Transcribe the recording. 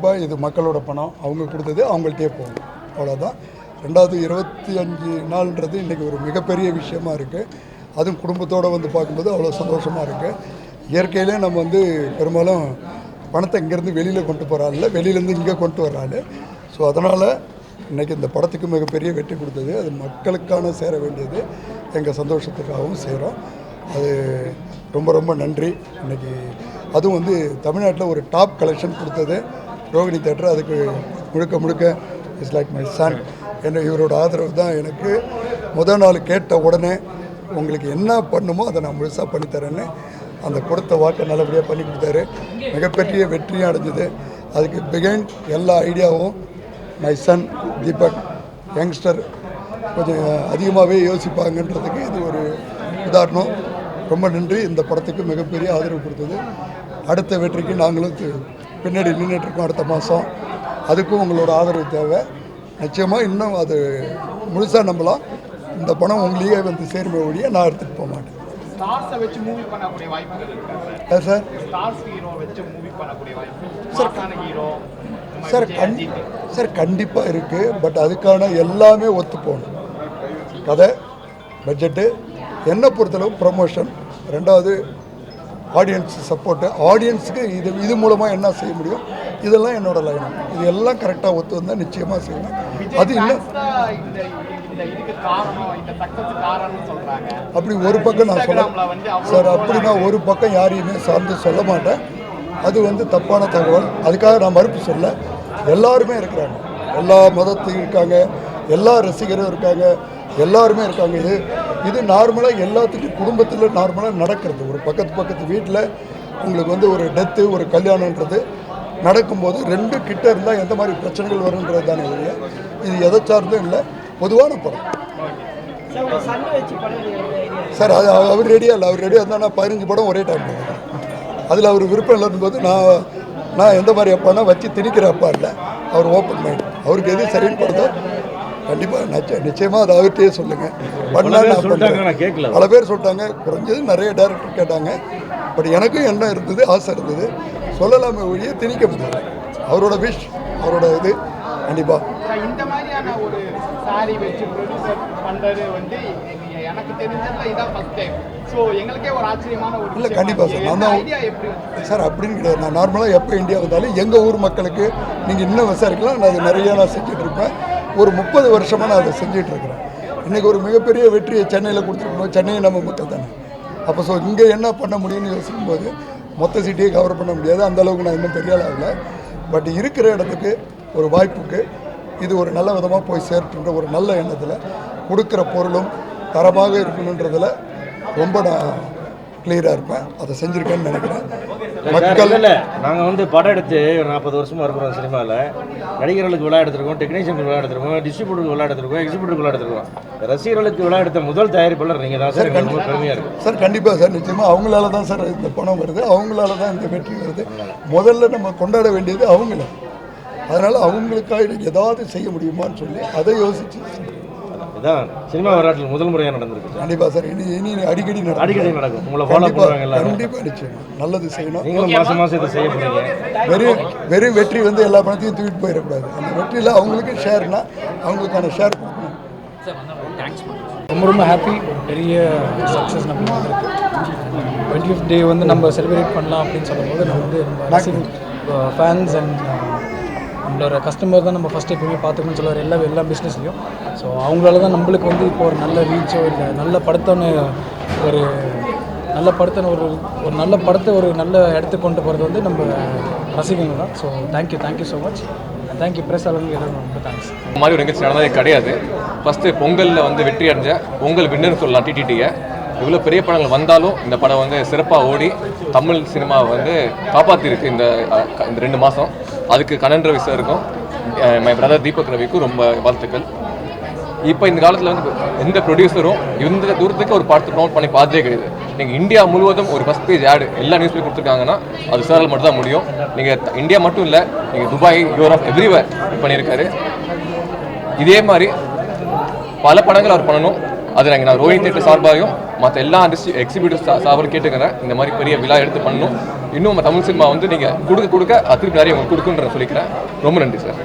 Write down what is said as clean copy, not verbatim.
கண்டிப்பாக இது மக்களோட பணம், அவங்க கொடுத்தது அவங்கள்ட்டே போகும், அவ்வளோதான். 25 நாள்ன்றது இன்றைக்கி ஒரு மிகப்பெரிய விஷயமா இருக்குது. அதுவும் குடும்பத்தோடு வந்து பார்க்கும்போது அவ்வளோ சந்தோஷமாக இருக்குது. இயற்கையிலே நம்ம வந்து பெரும்பாலும் பணத்தை இங்கேருந்து வெளியில் கொண்டு போகிறாள், வெளியிலேருந்து இங்கே கொண்டு வர்றாள். ஸோ அதனால் இன்றைக்கி இந்த படத்துக்கு மிகப்பெரிய வெற்றி கொடுத்தது. அது மக்களுக்கான சேர வேண்டியது, எங்கள் சந்தோஷத்துக்காகவும் செய்கிறோம். அது ரொம்ப ரொம்ப நன்றி. இன்றைக்கி அதுவும் வந்து தமிழ்நாட்டில் ஒரு டாப் கலெக்ஷன் கொடுத்தது ரோகிணி தேட்டர். அதுக்கு முழுக்க முழுக்க இட்ஸ் லைக் மை சன். என்ன இவரோட ஆதரவு தான் எனக்கு. முதல் நாள் கேட்ட உடனே உங்களுக்கு என்ன பண்ணுமோ அதை நான் முழுசாக பண்ணித்தரேன்னு அந்த கொடுத்த வாக்கை நல்லபடியாக பண்ணி கொடுத்தாரு. மிகப்பெரிய வெற்றியும் அடைஞ்சது. அதுக்கு பிகைண்ட் எல்லா ஐடியாவும் மை சன் தீபக். யங்ஸ்டர் கொஞ்சம் அதிகமாகவே யோசிப்பாங்கன்றதுக்கு இது ஒரு உதாரணம். ரொம்ப நன்றி. இந்த படத்துக்கு மிகப்பெரிய ஆதரவு கொடுத்தது. அடுத்த வெற்றிக்கு நாங்களும் பின்னாடி நின்றுட்டுருக்கோம். அடுத்த மாதம் அதுக்கும் உங்களோட ஆதரவு தேவை. நிச்சயமாக இன்னும் அது முழுசாக நம்பலாம். இந்த படம் உங்களையே வந்து சேர்மை ஒழிய நான் எடுத்துகிட்டு போக மாட்டேன். ஸ்டார்ஸை வச்சு மூவி பண்ணக்கூடிய வாய்ப்புகள் இருக்கா சார்? ஸ்டார்ஸ் ஹீரோ வச்சு மூவி பண்ணக்கூடிய வாய்ப்பு சார் சார் கண்டிப்பாக இருக்குது. பட் அதுக்கான எல்லாமே ஒத்து போகணும். கதை, பட்ஜெட்டு, என்னை பொறுத்தளவு ப்ரமோஷன், ரெண்டாவது ஆடியன்ஸ் சப்போர்ட்டு. ஆடியன்ஸுக்கு இது மூலமாக என்ன செய்ய முடியும், இதெல்லாம் என்னோட லைனம். இது எல்லாம் கரெக்டாக ஒத்து வந்தால் நிச்சயமாக செய்வேன். அது இன்னும் அப்படி ஒரு பக்கம் நான் சொல்ல சார், அப்படி நான் ஒரு பக்கம் யாரையுமே சார்ந்து சொல்ல மாட்டேன். அது வந்து தப்பான தகவல். அதுக்காக நான் மறுப்பு சொல்ல. எல்லாருமே இருக்கிறாங்க, எல்லா மதத்தையும் இருக்காங்க, எல்லா ரசிகரும் இருக்காங்க, எல்லாருமே இருக்காங்க. இது நார்மலாக எல்லாத்துக்கும் குடும்பத்தில் நார்மலாக நடக்கிறது. ஒரு பக்கத்து வீட்டில் உங்களுக்கு வந்து ஒரு டெத்து, ஒரு கல்யாணன்றது நடக்கும்போது ரெண்டு கிட்ட இருந்தால் எந்த மாதிரி பிரச்சனைகள் வருன்றது தானே ஒழிய இது எதை சார்ந்தும் இல்லை, பொதுவான படம். சார் அது அவர் ரெடியாக இல்லை. அவர் ரெடியாக இருந்தால் நான் 15 படம் ஒரே டைம் போடுவேன். அதில் அவர் விருப்பம் இல்லாதபோது நான் எந்த மாதிரி அப்பானா வச்சு திணிக்கிற அப்பா இல்லை. அவர் ஓப்பன் மைண்ட். அவருக்கு எது சரின்னு படுதோ கண்டிப்பாக நிச்சயமாக அதை அவர்கிட்டயே சொல்லுங்கள். பண்ணால் நான் பண்ணுறேன். பல பேர் சொல்லிட்டாங்க, குறைஞ்சது நிறைய டேரக்டர் கேட்டாங்க. பட் எனக்கும் என்ன இருந்தது, ஆசை இருந்தது. சொல்லலாமே ஒழிய திணிக்க முடியாது. அவரோட விஷ், அவரோட இது கண்டிப்பாக. இந்த மாதிரியான ஒரு சாரி வச்சு ப்ரொடியூசர் பண்ணுறது வந்து எனக்கு தெரிஞ்சதில் இதான் ஃபஸ்ட் டைம். ஸோ எங்களுக்கே ஒரு ஆச்சரியமான ஒரு இல்லை கண்டிப்பாக சார். நான் தான் சார் அப்படின்னு கிடையாது. நான் நார்மலாக எப்போ இந்தியா வந்தாலும் எங்கள் ஊர் மக்களுக்கு நீங்கள் இன்னும் விசாரிக்கலாம். நான் அது நிறையா நான் செஞ்சிட்ருப்பேன். ஒரு 30 வருஷமாக நான் அதை செஞ்சிட்ருக்கிறேன். இன்றைக்கி ஒரு மிகப்பெரிய வெற்றியை சென்னையில் கொடுத்துருக்கணும். சென்னையை நம்ம மக்கள் தானே. அப்போ ஸோ இங்கே என்ன பண்ண முடியும்னு யோசிக்கும்போது மொத்த சிட்டியை கவர் பண்ண முடியாது. அந்தளவுக்கு நான் இன்னும் பெரிய ஆகலை. பட் இருக்கிற இடத்துக்கு ஒரு வாய்ப்புக்கு இது ஒரு நல்ல விதமாக போய் சேர்த்துன்ற ஒரு நல்ல எண்ணத்தில் கொடுக்குற பொருளும் தரமாக இருக்கணுன்றதில் ரொம்ப நான் கிளியராக இருப்பேன். அதை செஞ்சுருக்கேன்னு நினைக்கிறேன். மக்கள் நாங்கள் வந்து படம் எடுத்து 40 வருஷமாக இருக்கிறோம். சினிமாவில் நடிகர்களுக்கு விழா எடுத்துருக்கோம், டெக்னீஷியனுக்கு விழா எடுத்துருக்கோம், டிஸ்ட்ரிபியூட்டருக்கு விழா எடுத்துருக்கோம், எக்ஸிபியூட்டருக்கு விழா எடுத்துருக்கோம். ரசிகர்களுக்கு விழா எடுத்த முதல் தயாரிப்பாளர் நீங்கள் தான் சார். ரொம்ப பெருமையாக இருக்குது சார். கண்டிப்பாக சார். நிச்சயமாக அவங்களால தான் சார் இந்த பணம் வருது, அவங்களால தான் இந்த வெற்றி வருது. முதல்ல நம்ம கொண்டாட வேண்டியது அவங்கள. அதனால் அவங்களுக்காக ஏதாவது செய்ய முடியுமான்னு சொல்லி அதை யோசிச்சு இதான் சினிமா வரலாற்றில் முதல் முறையாக நடந்திருக்கு. கண்டிப்பாக சார். இனி அடிக்கடி நடக்கும். உங்களை ஃபாலோ பண்ணுவாங்க. கண்டிப்பாக நிச்சயம் நல்லது செய்யணும். நீங்களும் மாதம் இதை செய்ய போகிறீங்க. வெறும் வெற்றி வந்து எல்லா பணத்தையும் தூக்கிட்டு போயிடக்கூடாது. அந்த வெற்றியில் அவங்களுக்கு ஷேர்னா அவங்களுக்கான ஷேர் கொடுக்கணும். ரொம்ப ஹாப்பி. பெரிய சக்ஸஸ் நம்ம வந்திருக்கு. 20th டே வந்து நம்ம செலிப்ரேட் பண்ணலாம் அப்படின்னு சொல்லும்போது நம்ம வந்து ஃபேன்ஸ் அண்ட் நம்மளோட கஸ்டமர் தான் நம்ம ஃபஸ்ட் எப்பவுமே பார்த்துக்கணும்னு சொல்லுவார் எல்லா பிஸ்னஸ்லையும். ஸோ அவங்களால தான் நம்மளுக்கு வந்து இப்போ ஒரு நல்ல ரீச்சோ இல்லை நல்ல படத்தான ஒரு நல்ல இடத்துக்கு கொண்டு போகிறது வந்து நம்ம ரசிகர்கள் தான். So thank you so much. Thank you press அளவுக்கு எதாவது ரொம்ப தேங்க்ஸ். இந்த மாதிரி ஒரு நிகழ்ச்சி நடந்ததே கிடையாது. ஃபஸ்ட்டு பொங்கலில் வந்து வெற்றி அடைஞ்ச பொங்கல் வின்னர் சொல்லலாம் டிடிடியை. இவ்வளோ பெரிய படங்கள் வந்தாலும் இந்த படம் வந்து சிறப்பாக ஓடி தமிழ் சினிமாவை வந்து காப்பாற்றிருக்கு இந்த 2 மாதம். அதுக்கு கண்ணன் ரவி சாருக்கும் மை பிரதர் தீபக் ரவிக்கும் ரொம்ப வாழ்த்துக்கள். இப்போ இந்த காலத்தில் வந்து எந்த ப்ரொடியூசரும் இந்த தூரத்துக்கு ஒரு படத்தை ப்ரொமோட் பண்ணி பார்த்தே கிடையாது. நீங்கள் இந்தியா முழுவதும் ஒரு ஃபஸ்ட் பேஜ் ஆடு எல்லா நியூஸ் பேப்பர் கொடுத்துருக்காங்கன்னா அது சாரால் மட்டும் தான் முடியும். நீங்கள் இந்தியா மட்டும் இல்லை, நீங்கள் துபாய், யூரோப், எவ்ரிவேர் பண்ணியிருக்காரு. இதே மாதிரி பல படங்கள் அவர் பண்ணணும். அது நான் ரோஹிணி தேட்டர் சார்பாகவும் மற்ற எல்லா எக்ஸிபியூட்டிவ் சார்பாகவும் கேட்டுக்கிறேன். இந்த மாதிரி பெரிய விழா எடுத்து பண்ணணும். இன்னும் நம்ம தமிழ் சினிமா வந்து நீங்கள் கொடுக்க திருப்பி நிறைய உங்களுக்கு கொடுக்குன்ற சொல்லிக்கிறேன். ரொம்ப நன்றி சார்.